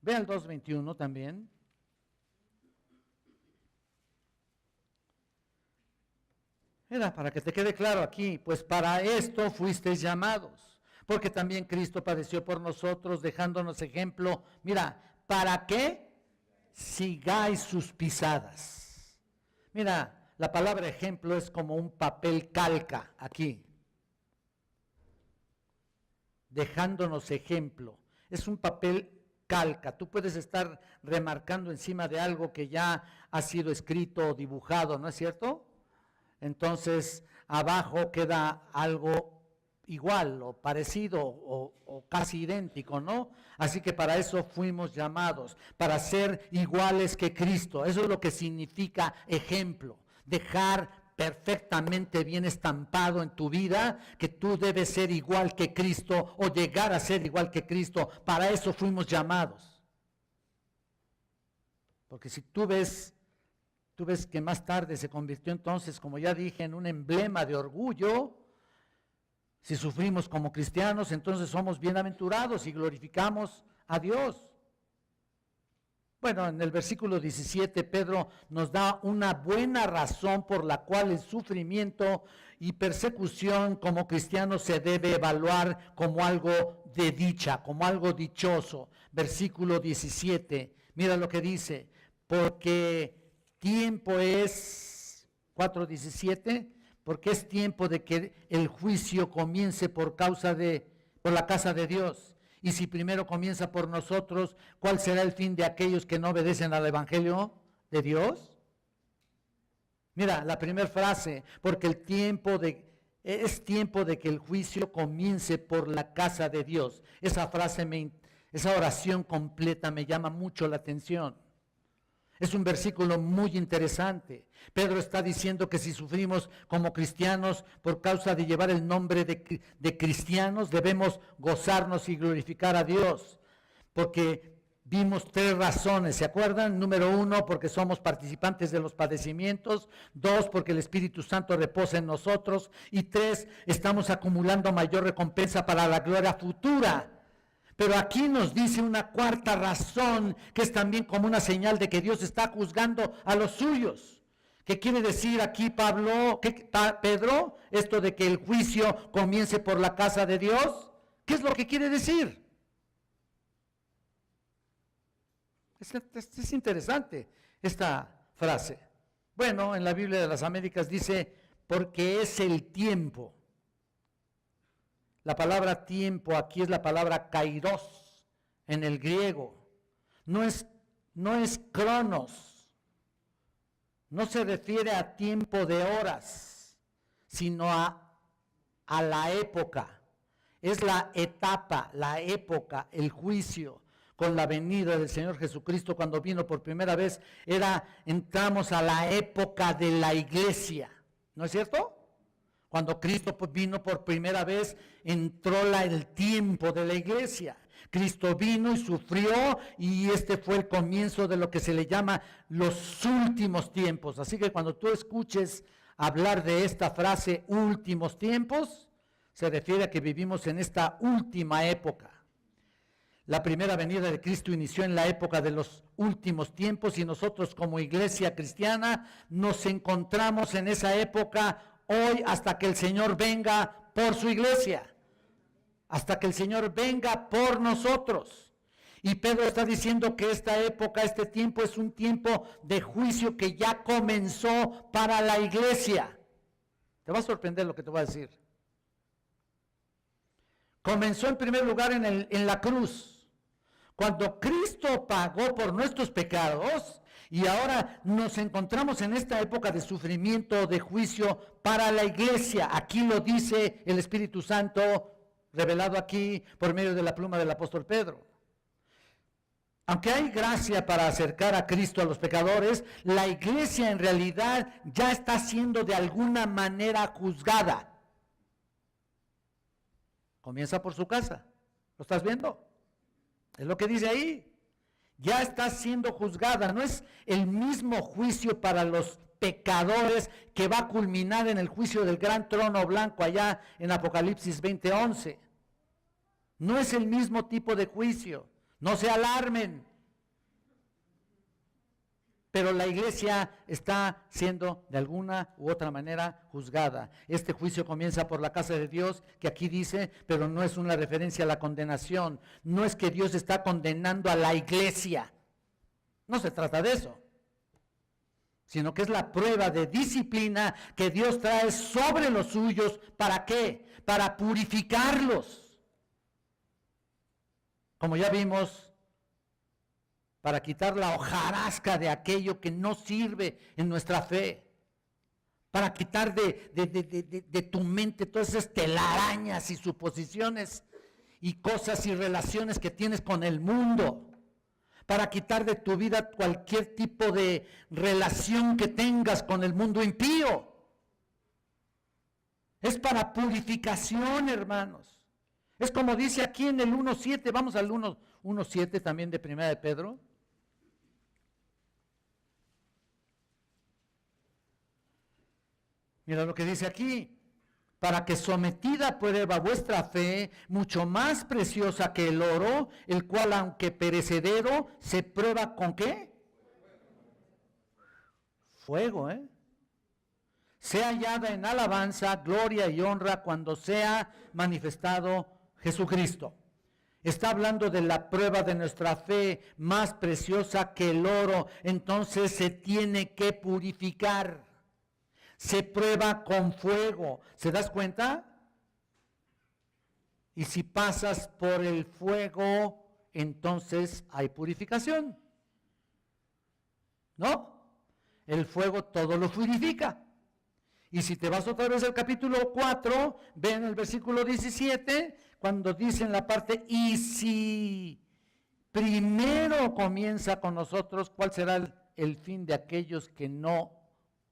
[SPEAKER 1] Ve al 2:21 también. Mira, para que te quede claro aquí, pues para esto fuisteis llamados, porque también Cristo padeció por nosotros, dejándonos ejemplo. Mira, ¿para qué? Sigáis sus pisadas. Mira, la palabra ejemplo es como un papel calca aquí. Dejándonos ejemplo. Es un papel calca. Tú puedes estar remarcando encima de algo que ya ha sido escrito o dibujado, ¿no es cierto? Entonces, abajo queda algo igual o parecido o casi idéntico, ¿no? Así que para eso fuimos llamados, para ser iguales que Cristo. Eso es lo que significa ejemplo, dejar perfectamente bien estampado en tu vida que tú debes ser igual que Cristo o llegar a ser igual que Cristo. Para eso fuimos llamados. Porque si tú ves que más tarde se convirtió entonces, como ya dije, en un emblema de orgullo. Si sufrimos como cristianos, entonces somos bienaventurados y glorificamos a Dios. Bueno, en el versículo 17, Pedro nos da una buena razón por la cual el sufrimiento y persecución como cristianos se debe evaluar como algo de dicha, como algo dichoso. Versículo 17, mira lo que dice, porque tiempo es, 4:17, porque es tiempo de que el juicio comience por la casa de Dios. Y si primero comienza por nosotros, ¿cuál será el fin de aquellos que no obedecen al Evangelio de Dios? Mira, la primera frase, porque es tiempo de que el juicio comience por la casa de Dios. Esa oración completa me llama mucho la atención. Es un versículo muy interesante. Pedro está diciendo que si sufrimos como cristianos por causa de llevar el nombre de cristianos, debemos gozarnos y glorificar a Dios. Porque vimos 3 razones, ¿se acuerdan? Número 1, porque somos participantes de los padecimientos. 2, porque el Espíritu Santo reposa en nosotros. Y 3, estamos acumulando mayor recompensa para la gloria futura. Pero aquí nos dice una cuarta razón, que es también como una señal de que Dios está juzgando a los suyos. ¿Qué quiere decir aquí Pedro? Esto de que el juicio comience por la casa de Dios. ¿Qué es lo que quiere decir? Es interesante esta frase. Bueno, en la Biblia de las Américas dice, porque es el tiempo. La palabra tiempo aquí es la palabra kairos en el griego. No es cronos. No se refiere a tiempo de horas, sino a la época. Es la etapa, la época, el juicio con la venida del Señor Jesucristo cuando vino por primera vez. Entramos a la época de la iglesia, ¿no es cierto? Cuando Cristo vino por primera vez, entró el tiempo de la iglesia. Cristo vino y sufrió, y este fue el comienzo de lo que se le llama los últimos tiempos. Así que cuando tú escuches hablar de esta frase, últimos tiempos, se refiere a que vivimos en esta última época. La primera venida de Cristo inició en la época de los últimos tiempos, y nosotros como iglesia cristiana nos encontramos en esa época hoy hasta que el Señor venga por su iglesia, hasta que el Señor venga por nosotros. Y Pedro está diciendo que esta época, este tiempo es un tiempo de juicio que ya comenzó para la iglesia. Te va a sorprender lo que te voy a decir. Comenzó en primer lugar en la cruz, cuando Cristo pagó por nuestros pecados. Y ahora nos encontramos en esta época de sufrimiento, de juicio para la iglesia. Aquí lo dice el Espíritu Santo, revelado aquí por medio de la pluma del apóstol Pedro. Aunque hay gracia para acercar a Cristo a los pecadores, la iglesia en realidad ya está siendo de alguna manera juzgada. Comienza por su casa. ¿Lo estás viendo? Es lo que dice ahí. Ya está siendo juzgada. No es el mismo juicio para los pecadores que va a culminar en el juicio del gran trono blanco allá en Apocalipsis 20:11. No es el mismo tipo de juicio. No se alarmen. Pero la iglesia está siendo de alguna u otra manera juzgada. Este juicio comienza por la casa de Dios, que aquí dice, pero no es una referencia a la condenación. No es que Dios está condenando a la iglesia. No se trata de eso. Sino que es la prueba de disciplina que Dios trae sobre los suyos. ¿Para qué? Para purificarlos. Como ya vimos, para quitar la hojarasca de aquello que no sirve en nuestra fe, para quitar de tu mente todas esas telarañas y suposiciones y cosas y relaciones que tienes con el mundo, para quitar de tu vida cualquier tipo de relación que tengas con el mundo impío. Es para purificación, hermanos. Es como dice aquí en el 1:7, vamos al 1:7 también de Primera de Pedro. Mira lo que dice aquí, para que sometida a prueba vuestra fe, mucho más preciosa que el oro, el cual aunque perecedero, se prueba ¿con qué? Fuego, sea hallada en alabanza, gloria y honra cuando sea manifestado Jesucristo. Está hablando de la prueba de nuestra fe, más preciosa que el oro, entonces se tiene que purificar. Se prueba con fuego. ¿Se das cuenta? Y si pasas por el fuego, entonces hay purificación. ¿No? El fuego todo lo purifica. Y si te vas otra vez al capítulo 4, ve en el versículo 17, cuando dice en la parte, y si primero comienza con nosotros, ¿cuál será el fin de aquellos que no,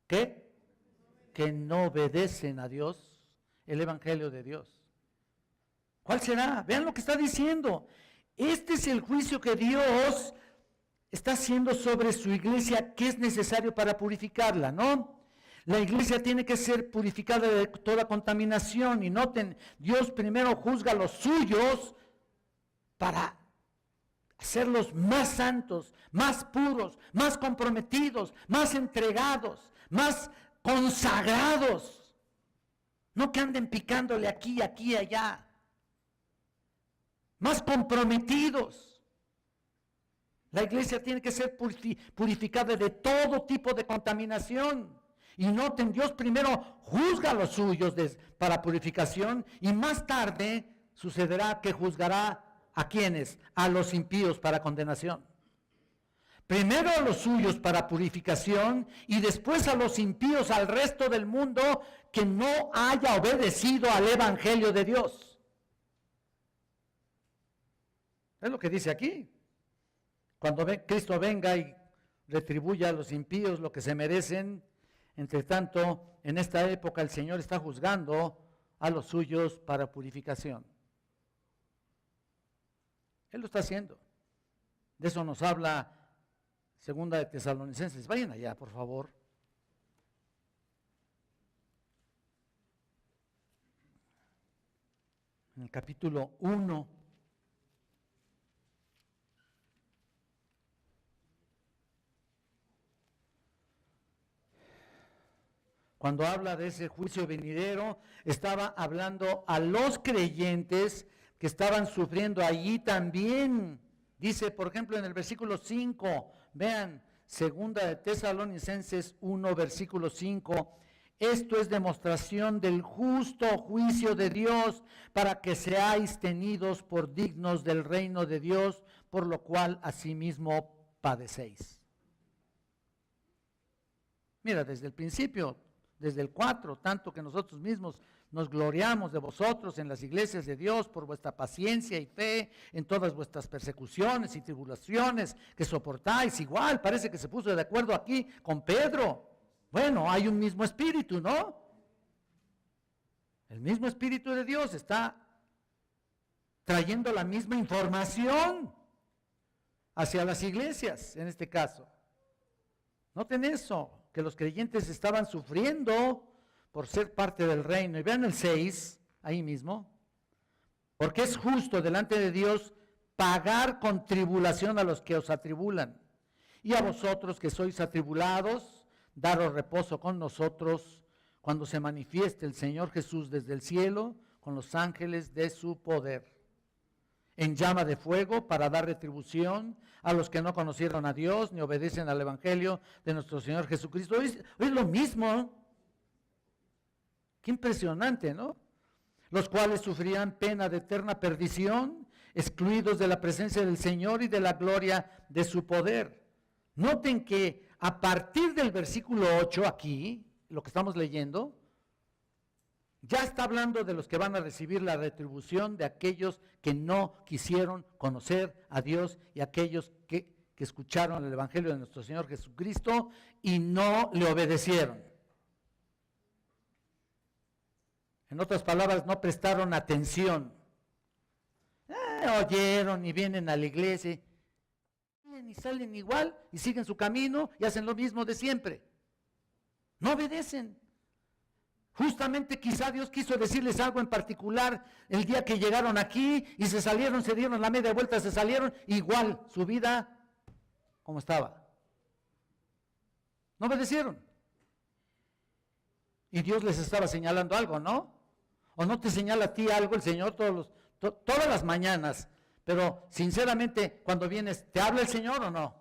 [SPEAKER 1] qué? Que no obedecen a Dios, el evangelio de Dios. ¿Cuál será? Vean lo que está diciendo. Este es el juicio que Dios está haciendo sobre su iglesia, que es necesario para purificarla, ¿no? La iglesia tiene que ser purificada de toda contaminación, y noten, Dios primero juzga a los suyos para hacerlos más santos, más puros, más comprometidos, más entregados, más consagrados, no que anden picándole aquí, aquí, allá, más comprometidos. La iglesia tiene que ser purificada de todo tipo de contaminación. Y noten, Dios primero juzga a los suyos para purificación y más tarde sucederá que juzgará a quienes, a los impíos para condenación. Primero a los suyos para purificación y después a los impíos, al resto del mundo que no haya obedecido al evangelio de Dios. Es lo que dice aquí. Cuando Cristo venga y retribuya a los impíos lo que se merecen, entre tanto, en esta época el Señor está juzgando a los suyos para purificación. Él lo está haciendo. De eso nos habla Segunda de Tesalonicenses. Vayan allá, por favor. En el capítulo 1. Cuando habla de ese juicio venidero, estaba hablando a los creyentes que estaban sufriendo allí también. Dice, por ejemplo, en el versículo 5, vean, Segunda de Tesalonicenses 1, versículo 5, esto es demostración del justo juicio de Dios para que seáis tenidos por dignos del reino de Dios, por lo cual asimismo padecéis. Mira, desde el principio, desde el 4, tanto que nosotros mismos nos gloriamos de vosotros en las iglesias de Dios por vuestra paciencia y fe en todas vuestras persecuciones y tribulaciones que soportáis. Igual, parece que se puso de acuerdo aquí con Pedro. Bueno, hay un mismo espíritu, ¿no? El mismo espíritu de Dios está trayendo la misma información hacia las iglesias, en este caso. Noten eso, que los creyentes estaban sufriendo por ser parte del reino. Y vean el 6, ahí mismo. Porque es justo delante de Dios pagar con tribulación a los que os atribulan. Y a vosotros que sois atribulados, daros reposo con nosotros cuando se manifieste el Señor Jesús desde el cielo con los ángeles de su poder, en llama de fuego para dar retribución a los que no conocieron a Dios ni obedecen al evangelio de nuestro Señor Jesucristo. Hoy es lo mismo. Qué impresionante, ¿no? Los cuales sufrían pena de eterna perdición, excluidos de la presencia del Señor y de la gloria de su poder. Noten que a partir del versículo 8 aquí, lo que estamos leyendo, ya está hablando de los que van a recibir la retribución de aquellos que no quisieron conocer a Dios y aquellos que escucharon el evangelio de nuestro Señor Jesucristo y no le obedecieron. En otras palabras, no prestaron atención. Oyeron y vienen a la iglesia y salen igual y siguen su camino y hacen lo mismo de siempre. No obedecen. Justamente quizá Dios quiso decirles algo en particular el día que llegaron aquí y se salieron, se dieron la media vuelta, se salieron, igual su vida como estaba. No obedecieron. Y Dios les estaba señalando algo, ¿no? ¿O no te señala a ti algo el Señor todas las mañanas? Pero sinceramente, cuando vienes, ¿te habla el Señor o no?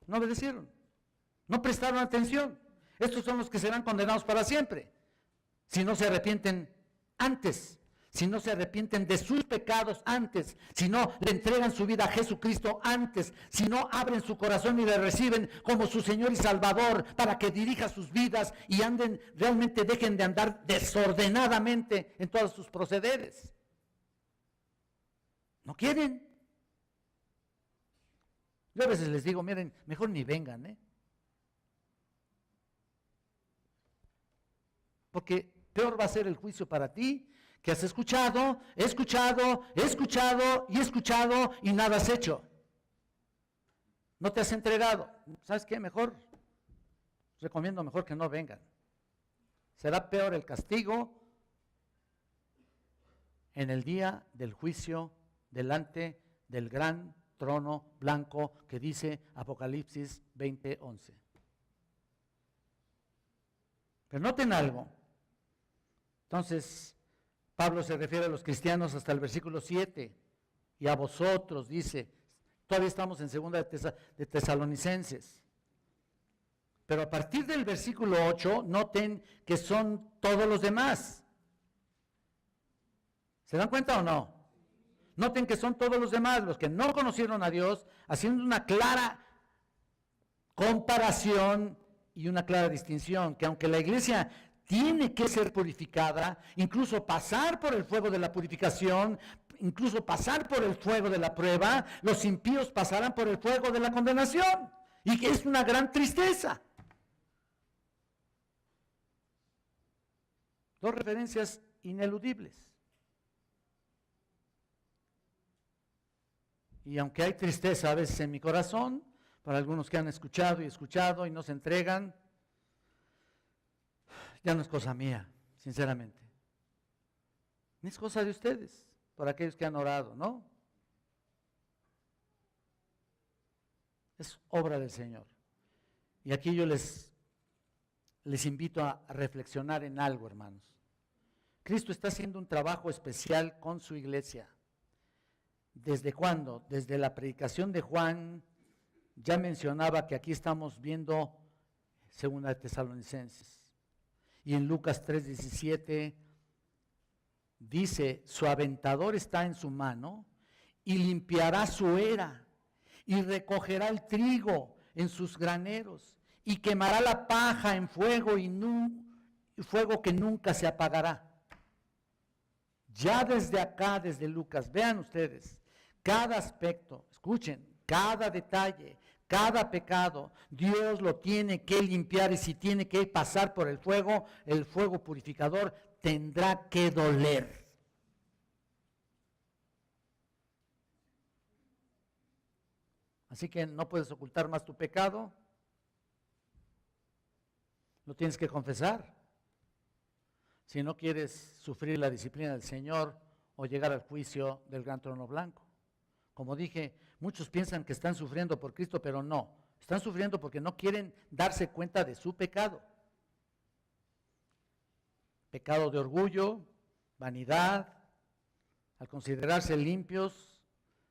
[SPEAKER 1] No obedecieron. No prestaron atención. Estos son los que serán condenados para siempre. Si no se arrepienten antes, si no se arrepienten de sus pecados antes, si no le entregan su vida a Jesucristo antes, si no abren su corazón y le reciben como su Señor y Salvador para que dirija sus vidas y anden, realmente dejen de andar desordenadamente en todos sus procederes. No quieren. Yo a veces les digo, miren, mejor ni vengan, porque peor va a ser el juicio para ti, que has escuchado, he escuchado y nada has hecho. No te has entregado. ¿Sabes qué? Recomiendo mejor que no vengan. Será peor el castigo en el día del juicio delante del gran trono blanco que dice Apocalipsis 20:11. Pero noten algo. Entonces, Pablo se refiere a los cristianos hasta el versículo 7. y a vosotros, dice, todavía estamos en segunda de Tesalonicenses. Pero a partir del versículo 8, noten que son todos los demás. ¿Se dan cuenta o no? Noten que son todos los demás, los que no conocieron a Dios, haciendo una clara comparación y una clara distinción, que aunque la iglesia tiene que ser purificada, incluso pasar por el fuego de la purificación, incluso pasar por el fuego de la prueba, los impíos pasarán por el fuego de la condenación, y que es una gran tristeza. Dos referencias ineludibles. Y aunque hay tristeza a veces en mi corazón, para algunos que han escuchado y no se entregan, ya no es cosa mía, sinceramente. Ni es cosa de ustedes, por aquellos que han orado, ¿no? Es obra del Señor. Y aquí yo les invito a reflexionar en algo, hermanos. Cristo está haciendo un trabajo especial con su iglesia. ¿Desde cuándo? Desde la predicación de Juan. Ya mencionaba que aquí estamos viendo segunda de Tesalonicenses. Y en Lucas 3:17 dice, su aventador está en su mano y limpiará su era y recogerá el trigo en sus graneros y quemará la paja en fuego fuego que nunca se apagará. Ya desde acá, desde Lucas, vean ustedes, cada aspecto, escuchen, cada detalle, cada pecado, Dios lo tiene que limpiar, y si tiene que pasar por el fuego purificador tendrá que doler. Así que no puedes ocultar más tu pecado, lo tienes que confesar. Si no quieres sufrir la disciplina del Señor o llegar al juicio del gran trono blanco. Como dije, muchos piensan que están sufriendo por Cristo, pero no. Están sufriendo porque no quieren darse cuenta de su pecado. Pecado de orgullo, vanidad, al considerarse limpios,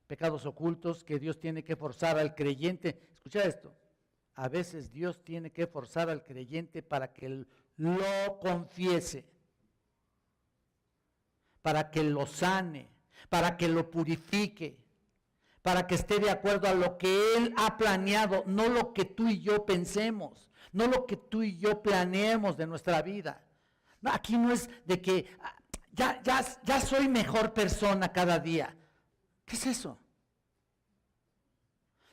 [SPEAKER 1] pecados ocultos que Dios tiene que forzar al creyente. Escucha esto, a veces Dios tiene que forzar al creyente para que lo confiese, para que lo sane, para que lo purifique, para que esté de acuerdo a lo que Él ha planeado, no lo que tú y yo pensemos, no lo que tú y yo planeemos de nuestra vida. No, aquí no es de que ya soy mejor persona cada día. ¿Qué es eso?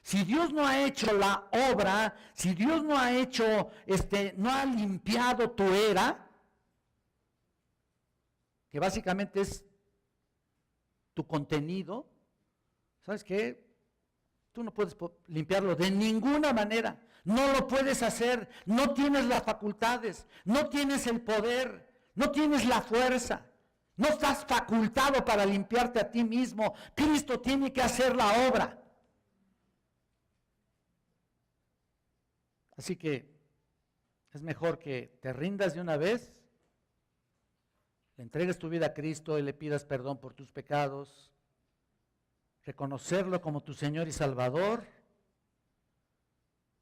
[SPEAKER 1] Si Dios no ha hecho la obra, si Dios no ha hecho, no ha limpiado tu era, que básicamente es tu contenido, ¿sabes qué? Tú no puedes limpiarlo de ninguna manera. No lo puedes hacer. No tienes las facultades. No tienes el poder. No tienes la fuerza. No estás facultado para limpiarte a ti mismo. Cristo tiene que hacer la obra. Así que es mejor que te rindas de una vez, le entregues tu vida a Cristo y le pidas perdón por tus pecados, reconocerlo como tu Señor y Salvador,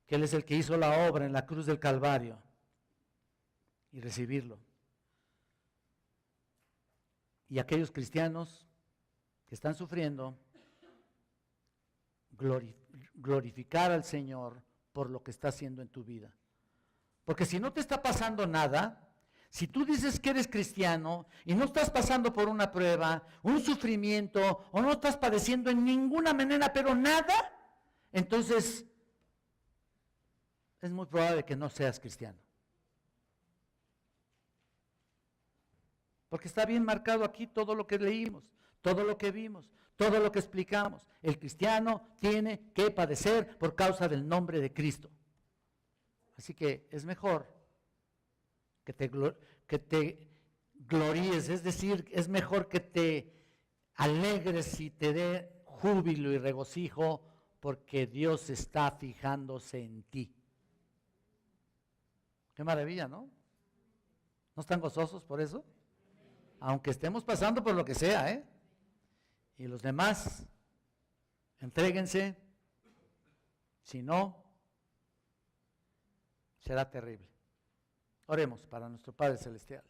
[SPEAKER 1] que Él es el que hizo la obra en la cruz del Calvario, y recibirlo. Y aquellos cristianos que están sufriendo, glorificar al Señor por lo que está haciendo en tu vida. Porque si no te está pasando nada, si tú dices que eres cristiano y no estás pasando por una prueba, un sufrimiento, o no estás padeciendo en ninguna manera, pero nada, entonces es muy probable que no seas cristiano. Porque está bien marcado aquí todo lo que leímos, todo lo que vimos, todo lo que explicamos. El cristiano tiene que padecer por causa del nombre de Cristo. Así que es mejor que te gloríes, es decir, es mejor que te alegres y te dé júbilo y regocijo porque Dios está fijándose en ti. Qué maravilla, ¿no? ¿No están gozosos por eso? Aunque estemos pasando por lo que sea, ¿eh? Y los demás Entréguense, si no, será terrible. Oremos para nuestro Padre Celestial.